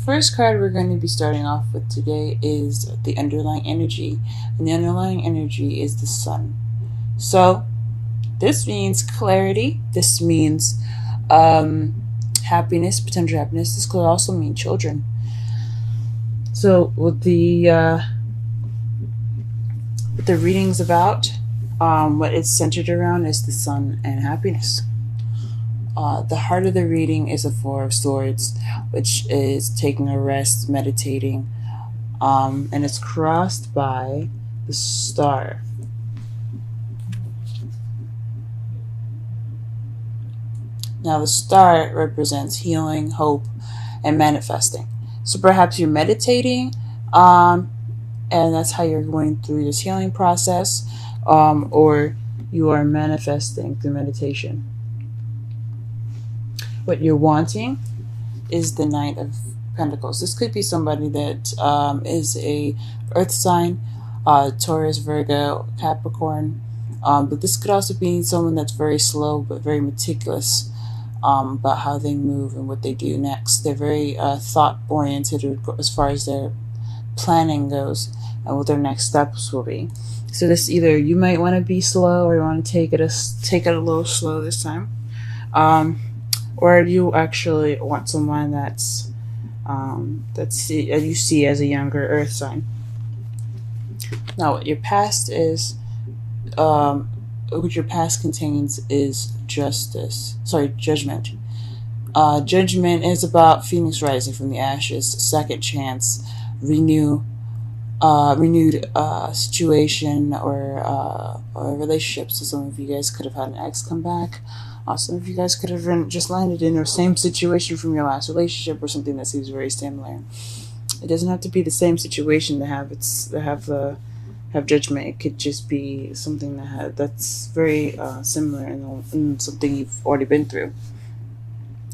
first card we're going to be starting off with today is the underlying energy. And the underlying energy is the sun. So this means clarity. This means happiness, potential happiness. This could also mean children. So what the reading's about, what it's centered around is the sun and happiness. The heart of the reading is a Four of Swords, which is taking a rest, meditating, and it's crossed by the star. Now the star represents healing, hope, and manifesting. So perhaps you're meditating, and that's how you're going through this healing process, or you are manifesting through meditation. What you're wanting is the Knight of Pentacles. This could be somebody that is a earth sign, Taurus, Virgo, Capricorn, but this could also be someone that's very slow but very meticulous about how they move and what they do next. They're very thought-oriented as far as their planning goes and what their next steps will be. So this either you might want to be slow or you want to take it a little slow this time. Or you actually want someone that's you see as a younger earth sign. Now, what your past is, what your past contains is judgment. Judgment is about phoenix rising from the ashes, second chance, renewed situation or relationships. So some of you guys could have had an ex come back. Some of you guys could have just landed in the same situation from your last relationship or something that seems very similar. It doesn't have to be the same situation to have judgment. It could just be something that's very similar and something you've already been through.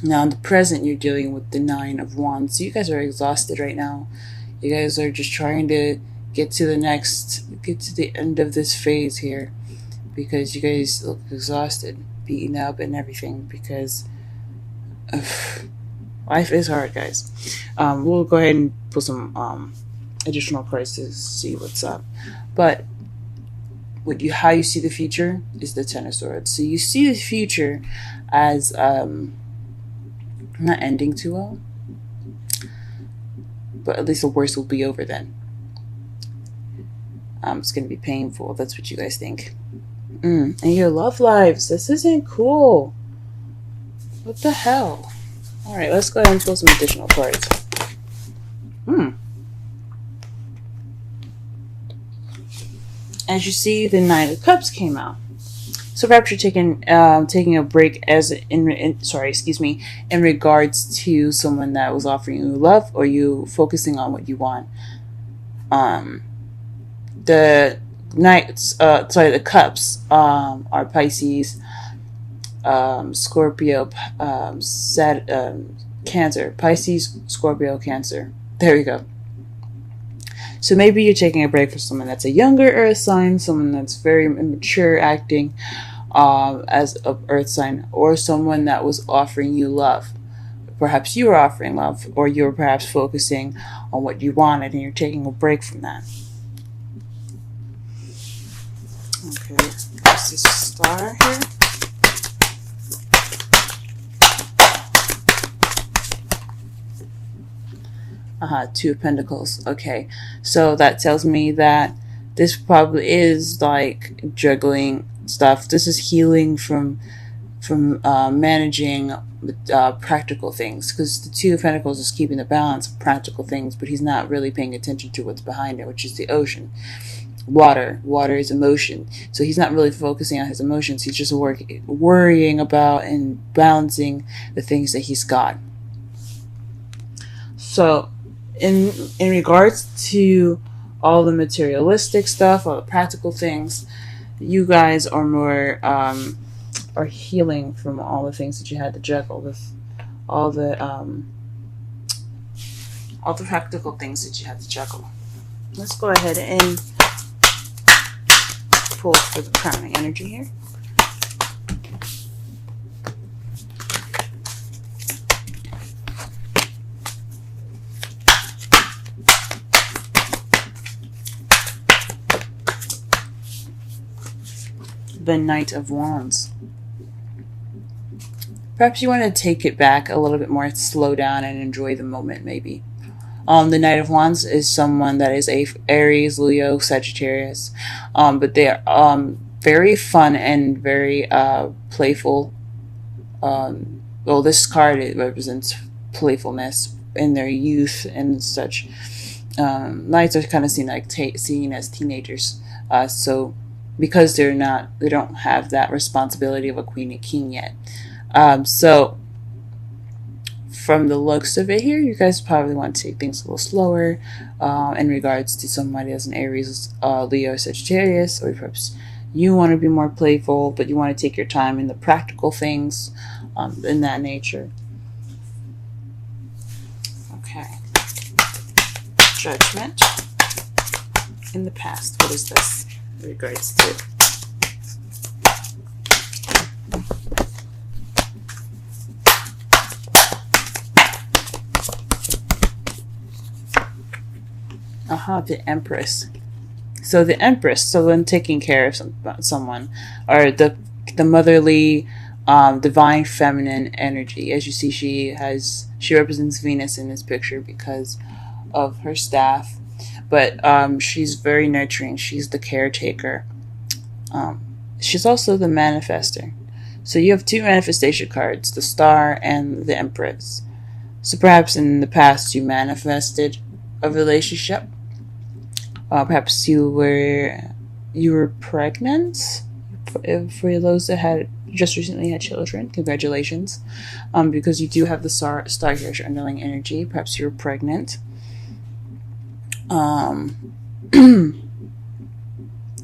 Now in the present, you're dealing with the Nine of Wands. So you guys are exhausted right now. You guys are just trying to get to the end of this phase here, because you guys look exhausted, beaten up and everything, because life is hard, guys. We'll go ahead and pull some additional cards to see what's up. But how you see the future is the Ten of Swords. So you see the future as not ending too well, but at least the worst will be over then. It's going to be painful. That's what you guys think. And your love lives. This isn't cool. What the hell? Alright, let's go ahead and pull some additional cards. As you see, the Knight of Cups came out. So perhaps you're taking a break in regards to someone that was offering you love, or you focusing on what you want. The Cups are Pisces, Scorpio, Cancer. Pisces, Scorpio, Cancer. There we go. So maybe you're taking a break for someone that's a younger earth sign, someone that's very immature acting as an earth sign, or someone that was offering you love. Perhaps you were offering love, or you were perhaps focusing on what you wanted and you're taking a break from that. Okay, there's this star here. Two of Pentacles. Okay, so that tells me that this probably is like juggling stuff. This is healing from managing practical things, because the Two of Pentacles is keeping the balance of practical things, but he's not really paying attention to what's behind it, which is the ocean. Water is emotion, so he's not really focusing on his emotions. He's just worrying about and balancing the things that he's got. So in regards to all the materialistic stuff, all the practical things, you guys are more are healing from all the things that you had to juggle with, all the practical things that you had to juggle. Let's go ahead and pull for the crowning energy here. the Knight of Wands. Perhaps you want to take it back a little bit more, slow down, and enjoy the moment, maybe. The Knight of Wands is someone that is a Aries, Leo, Sagittarius, but they are very fun and very playful. Well, this card, it represents playfulness in their youth and such. Knights are kind of seen like seen as teenagers, so because they don't have that responsibility of a queen and king yet. So from the looks of it here, you guys probably want to take things a little slower in regards to somebody as an Aries, Leo, Sagittarius, or perhaps you want to be more playful, but you want to take your time in the practical things in that nature. Okay. Judgment in the past. What is this in regards to? The Empress. So the Empress, so when taking care of someone, or the motherly, divine feminine energy. As you see, she represents Venus in this picture because of her staff, but she's very nurturing. She's the caretaker. She's also the manifester. So you have two manifestation cards, the Star and the Empress. So perhaps in the past you manifested a relationship. Perhaps you were pregnant. For those that had just recently had children, congratulations, because you do have the star here as your underlying energy. Perhaps you were pregnant.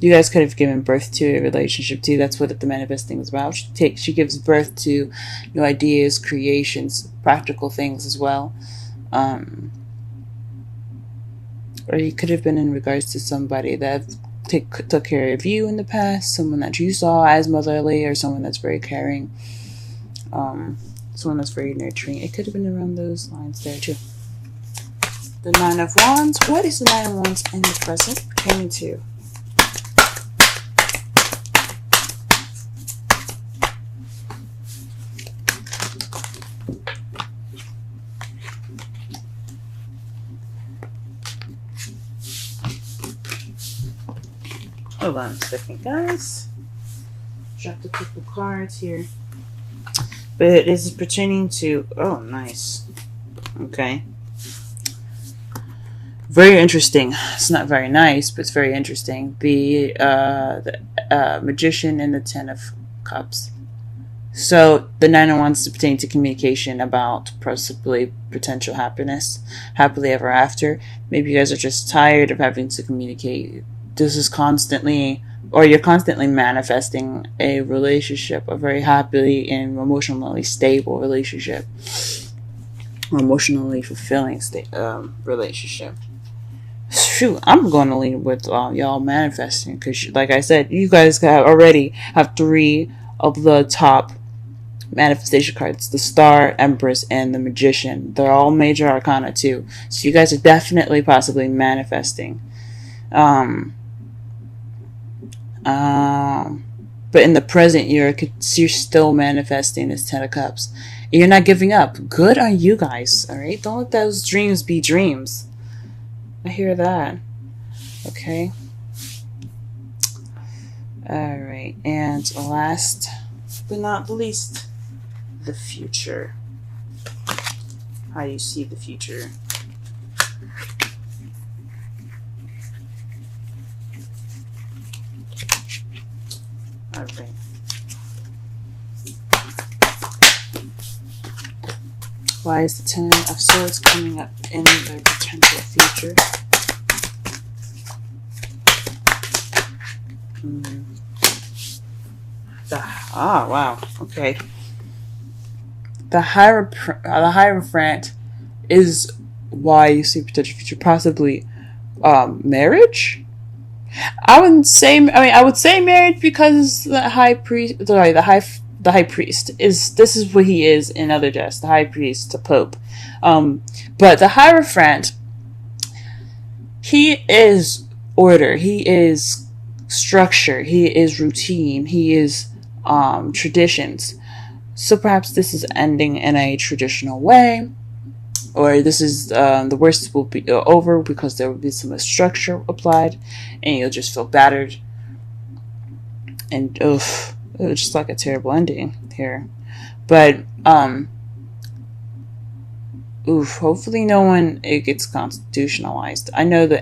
You guys could have given birth to a relationship too. That's what the manifesting is about. She gives birth to new ideas, creations, practical things as well. Or you could have been in regards to somebody that took care of you in the past, someone that you saw as motherly, or someone that's very caring, someone that's very nurturing. It could have been around those lines there too. The Nine of Wands. What is the Nine of Wands in the present pertaining to? Hold on a second, guys. Dropped a couple cards here. But it is pertaining to... Oh, nice. Okay. Very interesting. It's not very nice, but it's very interesting. The Magician and the Ten of Cups. So, the Nine of Wands pertain to communication about possibly potential happiness. Happily ever after. Maybe you guys are just tired of having to communicate. This is constantly, or you're constantly manifesting a relationship, a very happily and emotionally stable relationship, or emotionally fulfilling relationship. Shoot, I'm going to lean with y'all manifesting, because like I said, you guys already have three of the top manifestation cards: the Star, Empress, and the Magician. They're all major arcana too, so you guys are definitely possibly manifesting. But in the present, you're still manifesting this Ten of Cups. You're not giving up. Good on you guys, alright? Don't let those dreams be dreams. I hear that. Okay. Alright, and last but not the least, the future. How you see the future. Alright. Why is the Ten of Swords coming up in their potential future? Wow. Okay. The Hierophant is why you see potential future. Possibly marriage? I would say marriage, because the high priest, the high priest this is what he is in other deaths, the high priest, the pope. But the Hierophant, he is order. He is structure. He is routine. He is traditions. So perhaps this is ending in a traditional way, or this is the worst will be over because there will be some structure applied, and you'll just feel battered. And oof, it was just like a terrible ending here. But hopefully no one it gets constitutionalized. I know the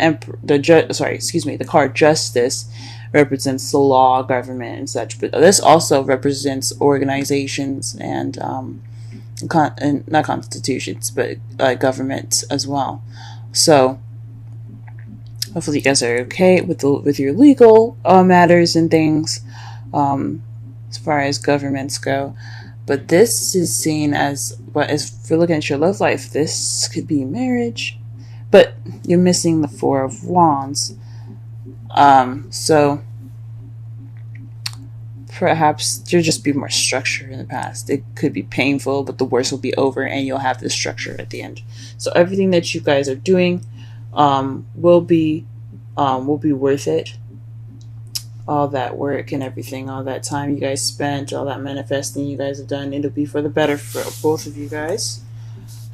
card Justice represents the law, government, and such, but this also represents organizations and not constitutions, but governments as well. So hopefully you guys are okay with your legal matters and things, as far as governments go. But this is seen as, if you're looking at your love life, this could be marriage, but you're missing the Four of Wands. So perhaps there'll just be more structure in the past. It could be painful, but the worst will be over, and you'll have the structure at the end. So everything that you guys are doing will be worth it. All that work and everything, all that time you guys spent, all that manifesting you guys have done, it'll be for the better for both of you guys.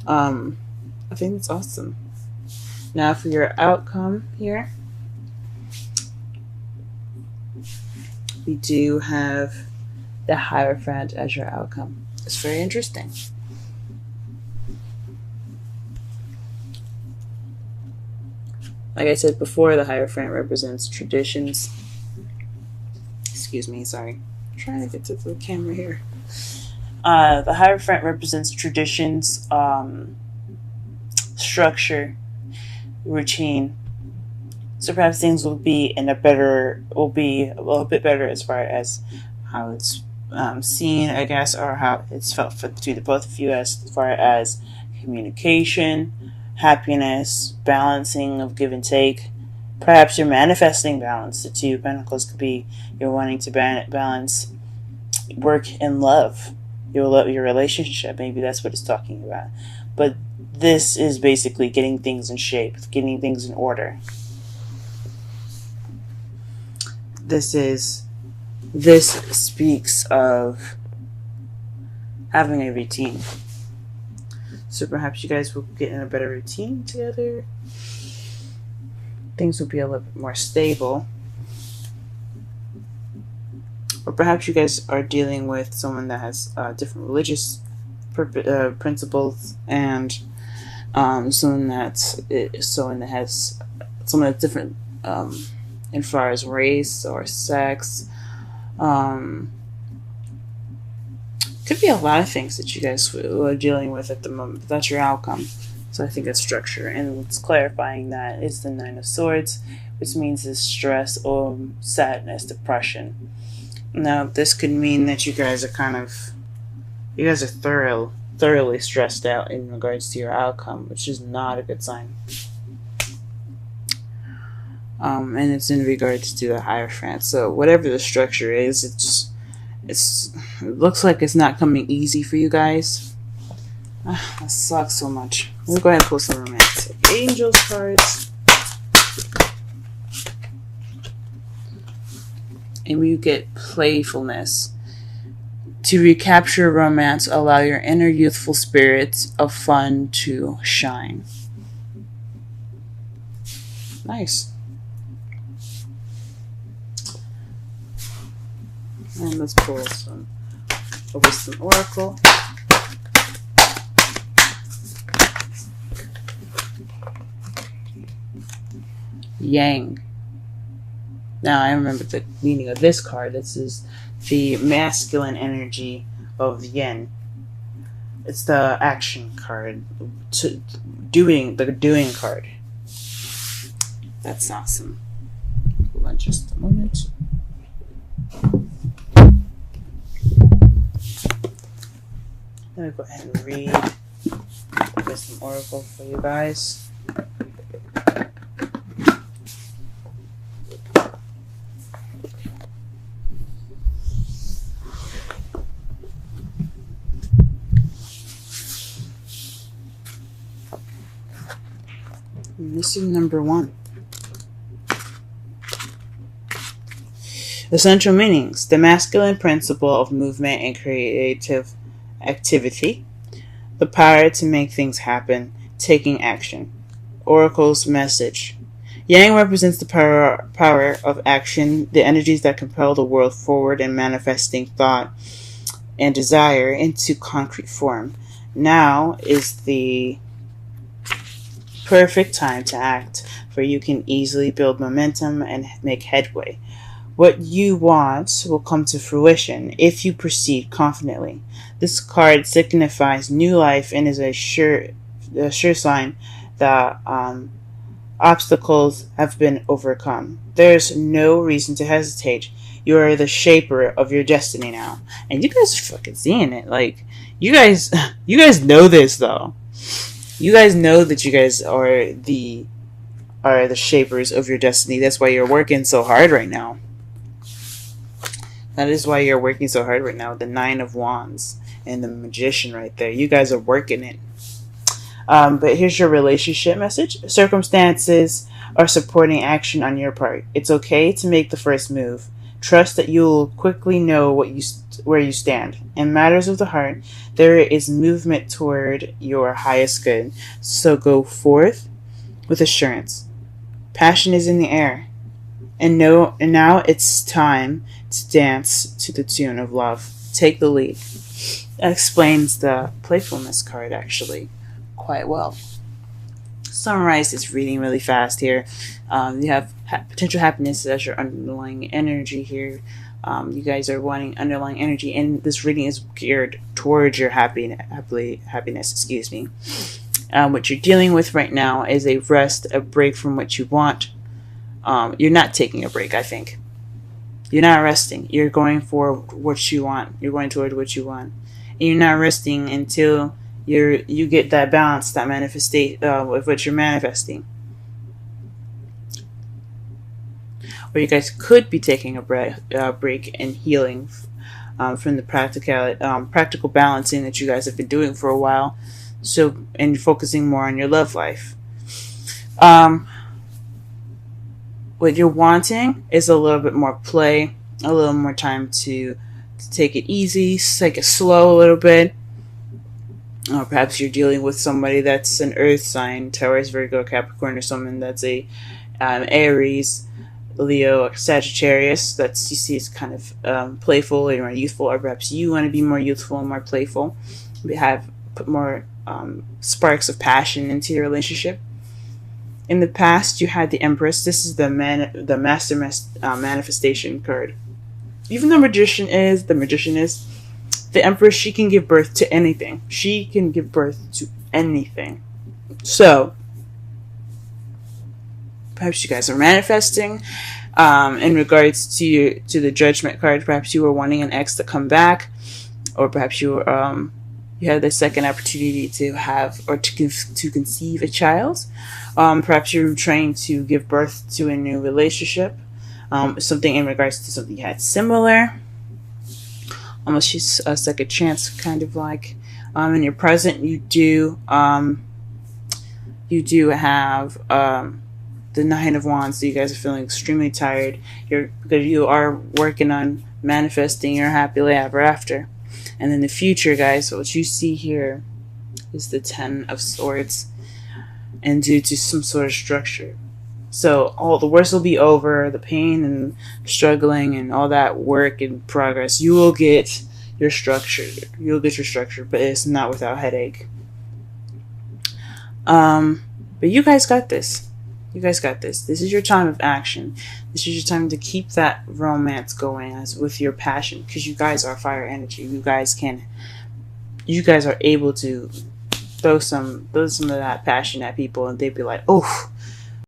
I think it's awesome. Now for your outcome here, we do have the Hierophant as your outcome. It's very interesting. Like I said before, the Hierophant represents traditions. Excuse me, sorry. I'm trying to get to the camera here. The Hierophant represents traditions, structure, routine. So perhaps things will be a little bit better as far as how it's seen, I guess, or how it's felt between the both of you as far as communication, happiness, balancing of give and take. Perhaps you're manifesting balance. The Two of Pentacles could be you're wanting to balance work and love, your relationship. Maybe that's what it's talking about. But this is basically getting things in shape, getting things in order. This speaks of having a routine. So perhaps you guys will get in a better routine together. Things will be a little bit more stable. Or perhaps you guys are dealing with someone that has different religious principles, and someone that's different as far as race or sex. Could be a lot of things that you guys are dealing with at the moment. That's your outcome. So I think it's structure, and it's clarifying that it's the Nine of Swords, which means it's stress or sadness, depression. Now, this could mean that you guys are thoroughly stressed out in regards to your outcome, which is not a good sign. And it's in regards to the Hierophant. So whatever the structure is, it looks like it's not coming easy for you guys. That sucks so much. Let me go ahead and pull some romantic angels cards. And we get playfulness. To recapture romance, allow your inner youthful spirits of fun to shine. Nice. And let's pull a wisdom oracle. Yang. Now I remember the meaning of this card. This is the masculine energy of yin. It's the action card. The doing card. That's awesome. Hold on just a moment. Let me go ahead and read the wisdom oracle for you guys. And this is number 1. Essential meanings: the masculine principle of movement and creative activity, the power to make things happen, taking action. Oracle's message: Yang represents the power of action, the energies that compel the world forward and manifesting thought and desire into concrete form. Now is the perfect time to act, for you can easily build momentum and make headway. What you want will come to fruition if you proceed confidently. This card signifies new life and is a sure sign that obstacles have been overcome. There's no reason to hesitate. You are the shaper of your destiny now, and you guys are fucking seeing it. Like you guys know this though. You guys know that you guys are the shapers of your destiny. That's why you're working so hard right now. That is why you're working so hard right now. The Nine of Wands and the Magician right there. You guys are working it. But here's your relationship message. Circumstances are supporting action on your part. It's okay to make the first move. Trust that you'll quickly know where you stand. In matters of the heart, there is movement toward your highest good. So go forth with assurance. Passion is in the air. And now it's time to dance to the tune of love. Take the lead. That explains the playfulness card actually quite well. Summarize this reading really fast here. You have potential happiness as your underlying energy here. You guys are wanting underlying energy, and this reading is geared towards your happiness. Excuse me. What you're dealing with right now is a rest, a break from what you want. You're not taking a break, I think. You're not resting. You're going for what you want. You're going toward what you want. And you're not resting until you get that balance, that manifestation with what you're manifesting. Or you guys could be taking a break and healing from the practical balancing that you guys have been doing for a while. So, and focusing more on your love life. What you're wanting is a little bit more play, a little more time to take it easy, take it slow a little bit. Or perhaps you're dealing with somebody that's an earth sign, Taurus, Virgo, Capricorn, or someone that's a Aries, Leo, or Sagittarius. That's, you see, it's kind of playful or youthful, or perhaps you want to be more youthful and more playful. Put more sparks of passion into your relationship. In the past, you had the Empress. This is the master manifestation card. Even the Magician is the Empress. She can give birth to anything. She can give birth to anything. So perhaps you guys are manifesting. In regards to the Judgment card, perhaps you were wanting an ex to come back, or perhaps you had the second opportunity to have or to conceive a child. Perhaps you're trying to give birth to a new relationship. Something in regards to something you had similar. Almost just a second chance, kind of like. In your present, you do have the Nine of Wands. So you guys are feeling extremely tired. Because you are working on manifesting your happily ever after. And in the future, guys, what you see here is the Ten of Swords, and due to some sort of structure. So all the worst will be over, the pain and struggling and all that work and progress. You will get your structure. You'll get your structure, but it's not without headache. But you guys got this. You guys got this. This is your time of action. This is your time to keep that romance going with your passion, because you guys are fire energy. You guys are able to throw some of that passion at people, and they'd be like, oh,